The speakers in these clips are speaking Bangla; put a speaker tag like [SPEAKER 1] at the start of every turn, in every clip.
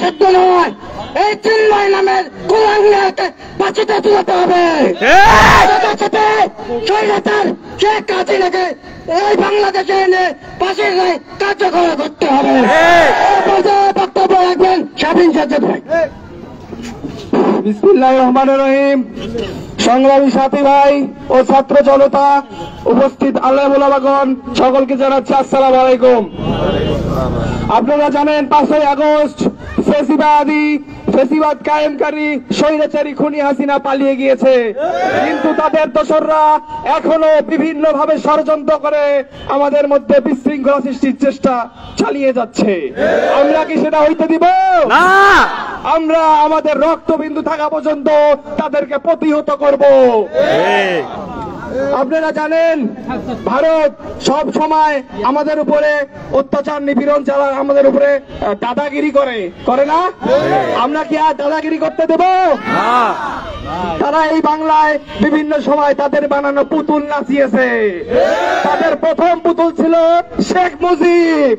[SPEAKER 1] শুদ্ধ নয়, এই চিন্ময় নামের কুলাঙ্গারকে বাঁচিতে তুলতে হবে। স্বৈরাচার শেখ হাসিনাকে এই বাংলাদেশে এনে ফাঁসির রায় কার্যকর করতে হবে। বক্তব্য রাখবেন শাবিন সাজ্জাদ ভাই।
[SPEAKER 2] বিসমিল্লাহির রহমানির রহিম। সংগ্রামী সাথী ভাই ও ছাত্র জনতা, উপস্থিত আলেম ওলামাগণ, সকলকে জানাচ্ছি আসসালামু আলাইকুম। আপনারা জানেন 5ই আগস্ট ফেসিবাদ কায়েমকারী স্বৈরাচারী খুনি হাসিনা পালিয়ে গিয়েছে, কিন্তু তাদের দোসররা এখনো বিভিন্ন ভাবে ষড়যন্ত্র করে আমাদের মধ্যে বিশৃঙ্খলা সৃষ্টির চেষ্টা চালিয়ে যাচ্ছে। আমরা কি সেটা হইতে দিব না? আমরা আমাদের রক্তবিন্দু থাকা পর্যন্ত তাদেরকে প্রতিহত করব। আপনারা জানেন ভারত সব সময় আমাদের উপরে অত্যাচার নিপীড়ন চালায়, আমাদের উপরে দাদাগিরি করে না? আমরা কি আর দাদাগিরি করতে দেব? তারা এই বাংলায় বিভিন্ন সময় তাদের বানানো পুতুল নাচিয়েছে। তাদের প্রথম পুতুল ছিল শেখ মুজিব,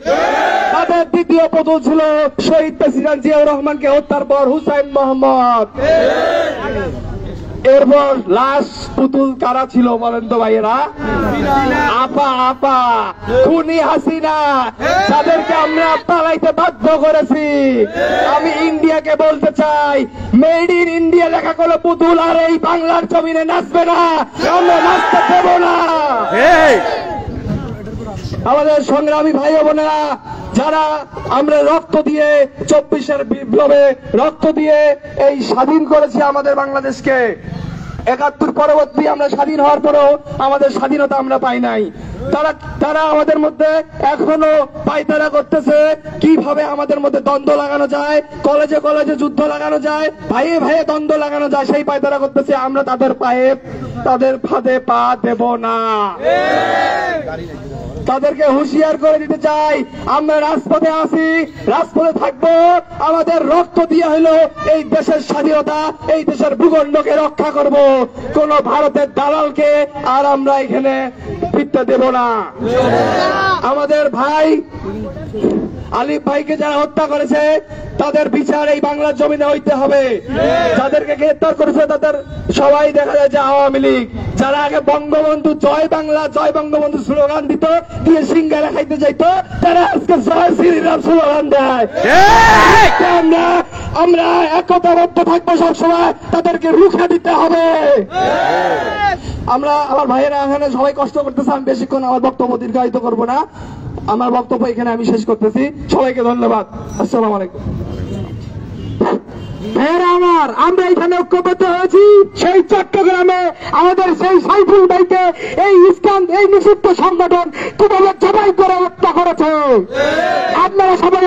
[SPEAKER 2] তাদের দ্বিতীয় পুতুল ছিল শহীদ প্রেসিডেন্ট জিয়াউর রহমানকে হত্যার পর হুসাইন মোহাম্মদ। এরপর লাস্ট পুতুল কারা ছিল বলেন তো ভাইয়েরা? আপা খুনি হাসিনা, তাদেরকে আমরা পালাইতে বাধ্য করেছি। আমি ইন্ডিয়াকে বলতে চাই, মেড ইন ইন্ডিয়া লেখা কোনো পুতুল আর এই বাংলার জমিনে নাচবে না, আমরা নাচতে দেব না। আমাদের সংগ্রামী ভাই বোনেরা, যারা আমরা রক্ত দিয়ে 24-এর বিপ্লবে রক্ত দিয়ে এই স্বাধীন করেছি আমাদের বাংলাদেশকে, 71 পরবর্তী আমরা স্বাধীন হওয়ার পরেও আমাদের স্বাধীনতা আমরা পাই নাই। তারা আমাদের মধ্যে এখনো পায়তারা করতেছে কিভাবে আমাদের মধ্যে দ্বন্দ্ব লাগানো যায়, কলেজে কলেজে যুদ্ধ লাগানো যায়, ভাইয়ে ভাইয়ে দ্বন্দ্ব লাগানো যায়, সেই পায়তারা করতেছে। আমরা তাদের ফাঁদে পা দেব না। তাদেরকে হুঁশিয়ার করে দিতে চাই, আমরা রাজপথে আছি, রাজপথে থাকবো। আমাদের রক্ত দিয়ে হলো এই দেশের স্বাধীনতা, এই দেশের ভূখণ্ডকে রক্ষা করব। কোন ভারতের দালালকে আর আমরা এখানে ফিরতে দেব না। আমাদের ভাই আলিফ ভাইকে যারা হত্যা করেছে তাদের বিচার এই বাংলার জমিনে হইতে হবে। যাদেরকে গ্রেফতার করেছে তাদের সবাই দেখা যায় যে আওয়ামী লীগ। যারা আগে বঙ্গবন্ধু জয় বাংলা জয় বঙ্গবন্ধু স্লোগান দিত, দিয়ে সিঙ্গারা খাইতে যাইতো, তারা আজকে জয় শ্রীরাম স্লোগান দেয়। আমরা একতাবদ্ধ থাকবো সবসময়, তাদেরকে রুখে দিতে হবে। আমার ভাইয়েরা এখানে সবাই কষ্ট করতেছে, আমি বেশিক্ষণ আমার বক্তব্য দীর্ঘায়িত করবো না। আমার বক্তব্য এখানে আমি শেষ করতেছি। সবাইকে ধন্যবাদ। আসসালামু আলাইকুম। আমরা এখানে ঐক্যবদ্ধ হয়েছি সেই চট্টগ্রামে আমাদের সেই সাইফুল ভাইকে এই ইসলাম এই নিষিদ্ধ সংগঠন কিভাবে জবাই করে হত্যা করেছে। আপনারা সবাই